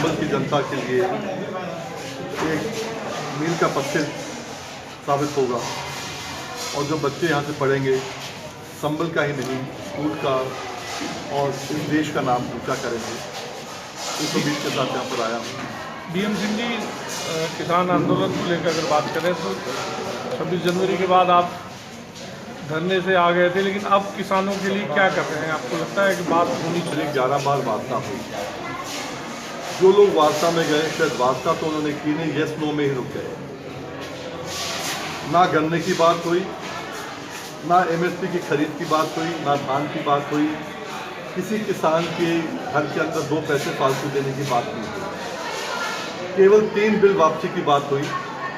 आंदोलन की जनता के लिए एक मील का पत्थर साबित होगा और जो बच्चे यहाँ से पढ़ेंगे संबल का ही नहीं स्कूल का और इस देश का नाम ऊंचा करेंगे। इस उम्मीद के साथ यहाँ पर आया हूँ। BM सिंह जी, किसान आंदोलन को लेकर अगर बात करें तो 26 जनवरी के बाद आप धरने से आ गए थे, लेकिन अब किसानों के लिए क्या कर रहे हैं? आपको लगता है कि बात होनी चाहिए? 11 बार वार्ता हुई। जो लोग वार्ता में गए शायद वार्ता तो उन्होंने की नहीं, यस नो में ही रुक गए। ना गन्ने की बात हुई, ना MSP की खरीद की बात हुई, ना धान की बात हुई, किसी किसान के घर के अंदर 2 पैसे फालतू देने की बात नहीं हुई। केवल 3 बिल वापसी की बात हुई।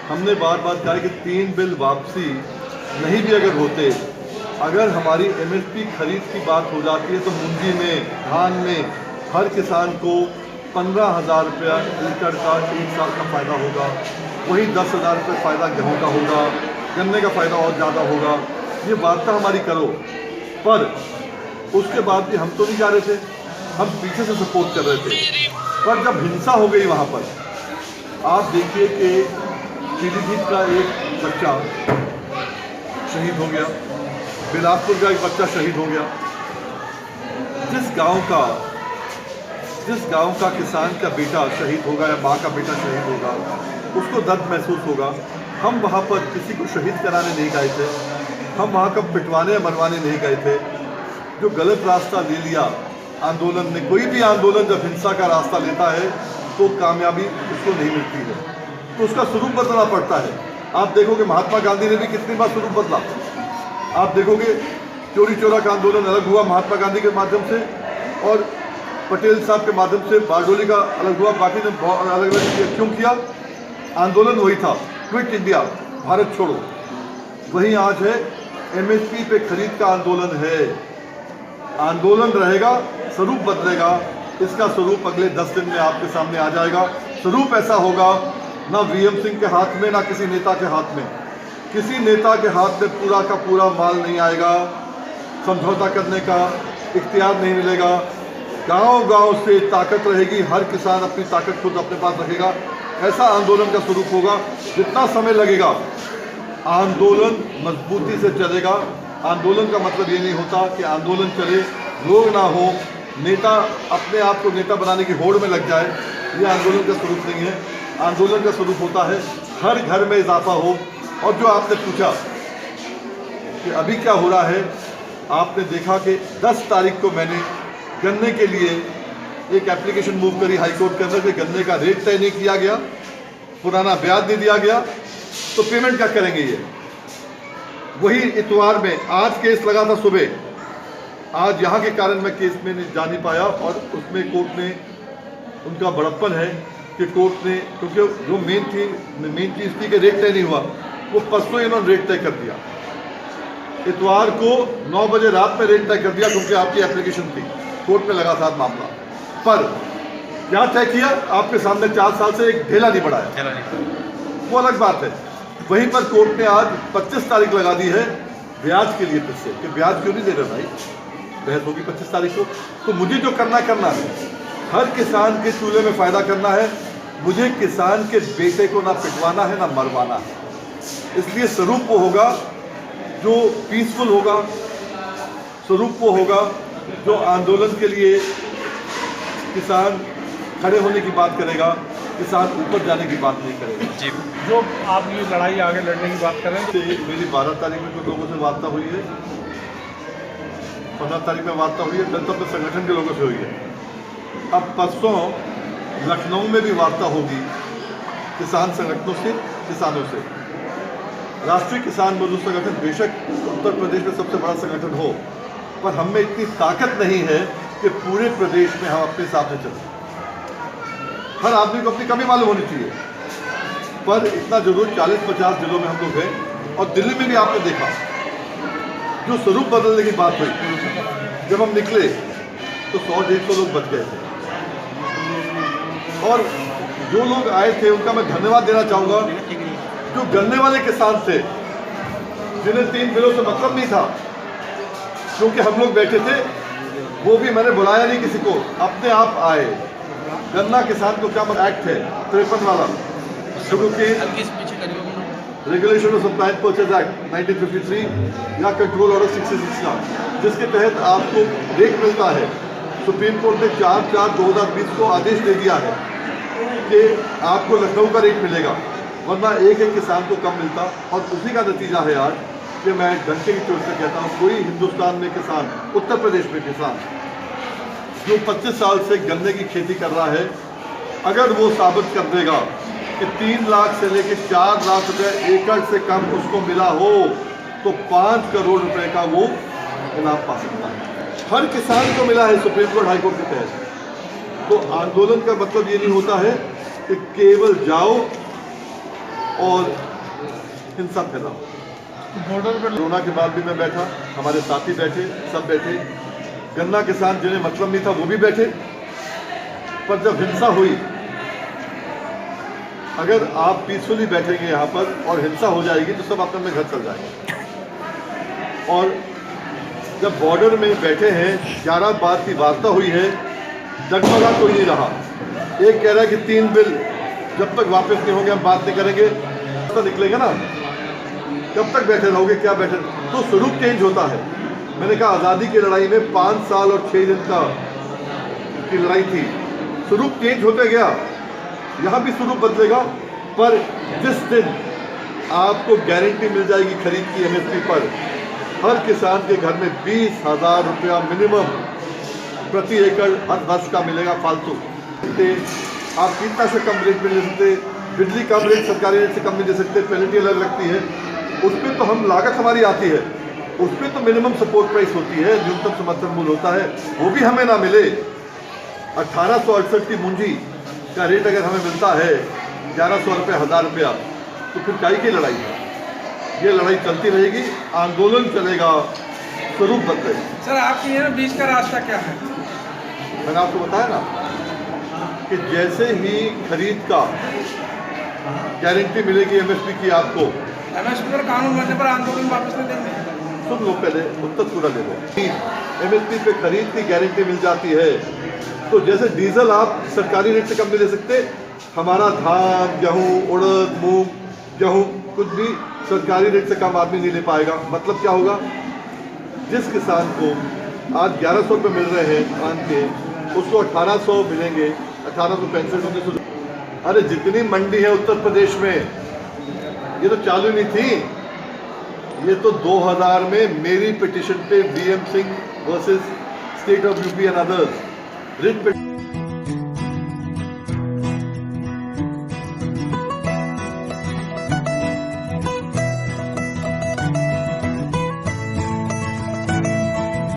हमने बार बार कहा कि 3 बिल वापसी नहीं भी अगर होते, अगर हमारी MSP खरीद की बात हो जाती है तो मूंगी में, धान में हर किसान को 15,000 रुपया एकड़ का 1 साल का फ़ायदा होगा। वही 10,000 रुपये फ़ायदा गेहूँ का होगा, गन्ने का फ़ायदा और ज़्यादा होगा। ये वार्ता हमारी करो, पर उसके बाद भी हम तो नहीं जा रहे थे, हम पीछे से सपोर्ट कर रहे थे। पर जब हिंसा हो गई वहाँ पर, आप देखिए कि पीलीभीत का एक बच्चा शहीद हो गया, बिलासपुर का एक बच्चा शहीद हो गया। जिस गांव का किसान का बेटा शहीद होगा या माँ का बेटा शहीद होगा, उसको दर्द महसूस होगा। हम वहाँ पर किसी को शहीद कराने नहीं गए थे, हम वहाँ का पिटवाने या मरवाने नहीं गए थे। जो गलत रास्ता ले लिया आंदोलन ने, कोई भी आंदोलन जब हिंसा का रास्ता लेता है तो कामयाबी उसको नहीं मिलती है, तो उसका स्वरूप बदलना पड़ता है। आप देखोगे महात्मा गांधी ने भी कितनी बार स्वरूप बदला। आप देखोगे चोरी चोरा का आंदोलन अलग हुआ महात्मा गांधी के माध्यम से, और पटेल साहब के माध्यम से बारडोली का अलग हुआ। बाकी ने अलग अलग क्यों किया? आंदोलन वही था, क्विट इंडिया, भारत छोड़ो। वही आज है, MSP पे खरीद का आंदोलन है। आंदोलन रहेगा, स्वरूप बदलेगा। इसका स्वरूप अगले 10 दिन में आपके सामने आ जाएगा। स्वरूप ऐसा होगा, ना VM सिंह के हाथ में, ना किसी नेता के हाथ में। किसी नेता के हाथ में पूरा का पूरा माल नहीं आएगा, समझौता करने का इख्तियार नहीं मिलेगा। गांव-गांव से ताकत रहेगी, हर किसान अपनी ताकत खुद अपने पास रखेगा। ऐसा आंदोलन का स्वरूप होगा। जितना समय लगेगा, आंदोलन मजबूती से चलेगा। आंदोलन का मतलब ये नहीं होता कि आंदोलन चले, लोग ना हो, नेता अपने आप को नेता बनाने की होड़ में लग जाए। ये आंदोलन का स्वरूप नहीं है। आंदोलन का स्वरूप होता है हर घर में इजाफा हो। और जो आपने पूछा कि अभी क्या हो रहा है, आपने देखा कि 10 तारीख को मैंने गन्ने के लिए एक एप्लीकेशन मूव करी हाईकोर्ट के अंदर कि गन्ने का रेट तय नहीं किया गया, पुराना ब्याज नहीं दिया गया, तो पेमेंट क्या करेंगे ये। वही इतवार में आज केस लगा था सुबह। आज यहाँ के कारण मैं केस में जा नहीं पाया, और उसमें कोर्ट ने, उनका बड़प्पन है कि कोर्ट ने, क्योंकि जो मेन चीज़ थी कि रेट तय नहीं हुआ, वो परसों इन्होंने रेट तय कर दिया। इतवार को 9 बजे रात में रेट तय कर दिया, क्योंकि आपकी एप्लीकेशन थी, कोर्ट में लगा था मामला। पर क्या तय किया? आपके सामने 4 साल से एक ढेला नहीं बढ़ाया, वो अलग बात है। वहीं पर कोर्ट ने आज 25 तारीख लगा दी है ब्याज के लिए, फिर से कि ब्याज क्यों नहीं दे रहे भाई, बहस होगी 25 तारीख को। तो मुझे जो करना है, हर किसान के चूल्हे में फ़ायदा करना है। मुझे किसान के बेटे को ना पिटवाना है, ना मरवाना है। इसलिए स्वरूप वो होगा जो पीसफुल होगा, स्वरूप वो होगा जो आंदोलन के लिए किसान खड़े होने की बात करेगा, किसान ऊपर जाने की बात नहीं करेगा। जी, जो आप ये लड़ाई आगे लड़ने की बात करें तो मेरी 12 तारीख में कुछ लोगों से वार्ता हुई है, 15 तारीख में वार्ता हुई है, जनता संगठन के लोगों से हुई है। अब परसों लखनऊ में भी वार्ता होगी किसान संगठनों से, किसानों से। राष्ट्रीय किसान मजदूर संगठन बेशक उत्तर प्रदेश में सबसे बड़ा संगठन हो, पर हम में इतनी ताकत नहीं है कि पूरे प्रदेश में हम अपने हिसाब से चलें। हर आदमी को अपनी कमी मालूम होनी चाहिए, पर इतना जरूर 40-50 जिलों में हम लोग गए। और दिल्ली में भी आपने देखा जो स्वरूप बदलने की बात हुई, जब हम निकले तो 100-150 लोग बच गए थे। और जो लोग आए थे उनका मैं धन्यवाद देना चाहूँगा, जो गन्ने वाले किसान थे जिन्हें 3 बिलों से मतलब नहीं था, क्योंकि हम लोग बैठे थे, वो भी मैंने बुलाया नहीं किसी को, अपने आप आए। गन्ना किसान को क्या एक्ट है 53 वाला, sugar cane regulation of supply and purchase act 1953 या कंट्रोल ऑर्डर 66 का, जिसके तहत आपको रेट मिलता है। सुप्रीम कोर्ट ने 4/4/2020 को आदेश दे दिया है कि आपको लखनऊ का रेट मिलेगा, वरना एक किसान को कम मिलता। और उसी का नतीजा है आज कि मैं डंके की चोट से कहता हूँ, कोई हिंदुस्तान में किसान, उत्तर प्रदेश में किसान जो 25 साल से गन्ने की खेती कर रहा है, अगर वो साबित कर देगा कि 3 लाख से लेकर 4 लाख रुपए एकड़ से कम उसको मिला हो, तो 5 करोड़ रुपए का वो इनाम पा सकता है। हर किसान को मिला है सुप्रीम कोर्ट हाई कोर्ट के तहत। तो आंदोलन का मतलब ये नहीं होता है कि केवल जाओ और हिंसा फैलाओ। बॉर्डर पर कोरोना के बाद भी मैं बैठा, हमारे साथी बैठे, सब बैठे, गन्ना किसान जिन्हें मतलब नहीं था वो भी बैठे। पर जब हिंसा हुई, अगर आप पीसफुली बैठेंगे यहाँ पर और हिंसा हो जाएगी तो सब अपने घर चल जाएंगे। और जब बॉर्डर में बैठे हैं, 11 बात की वार्ता हुई है, डगमगा कोई नहीं रहा। एक कह रहा है कि 3 बिल जब तक वापस नहीं होंगे हम बात नहीं करेंगे, तो निकलेंगे ना, कब तक बैठे रहोगे, क्या बैठे। तो स्वरूप चेंज होता है। मैंने कहा आज़ादी की लड़ाई में 5 साल और 6 दिन की लड़ाई थी, स्वरूप चेंज होते गया, यहाँ भी स्वरूप बदलेगा। पर जिस दिन आपको गारंटी मिल जाएगी खरीद की MSP पर, हर किसान के घर में 20,000 रुपया मिनिमम प्रति एकड़ हर वर्ष का मिलेगा फालतू। आप कीटनाशक कम रेट में ले सकते, बिजली कम रेट सरकारी रेट से कम नहीं दे सकते, पेनल्टी अलग लगती है, उस पर तो हम लागत हमारी आती है, उस पर तो मिनिमम सपोर्ट प्राइस होती है, न्यूनतम समर्थन मूल्य होता है, वो भी हमें ना मिले। 1868 की मूंजी का रेट अगर हमें मिलता है 1100 रुपये, 1000 रुपया, तो फिर काई की लड़ाई है। ये लड़ाई चलती रहेगी, आंदोलन चलेगा, स्वरूप बदलेगा। सर आपके यहाँ बीच का रास्ता क्या है? मैंने आपको बताया ना कि जैसे ही खरीद का गारंटी मिलेगी MSP की आपको, MSP पर कानून बनने पर आंदोलन वापस नहीं देंगे। सुन लो, पहले उत्तर पूरा ले लो। MSP पे खरीद की गारंटी मिल जाती है तो जैसे डीजल आप सरकारी रेट से कम नहीं ले सकते, हमारा धान, गेहूँ, उड़द, मूंग, गेहूँ कुछ भी सरकारी रेट से कम आदमी नहीं ले पाएगा। मतलब क्या होगा, जिस किसान को आज 1100 रुपये मिल रहे हैं धान के, उसको 1800 मिलेंगे, 1865 1900। अरे जितनी मंडी है उत्तर प्रदेश में, ये तो चालू नहीं थी, ये तो 2000 में मेरी पिटीशन पे BM Singh versus state of UP and others writ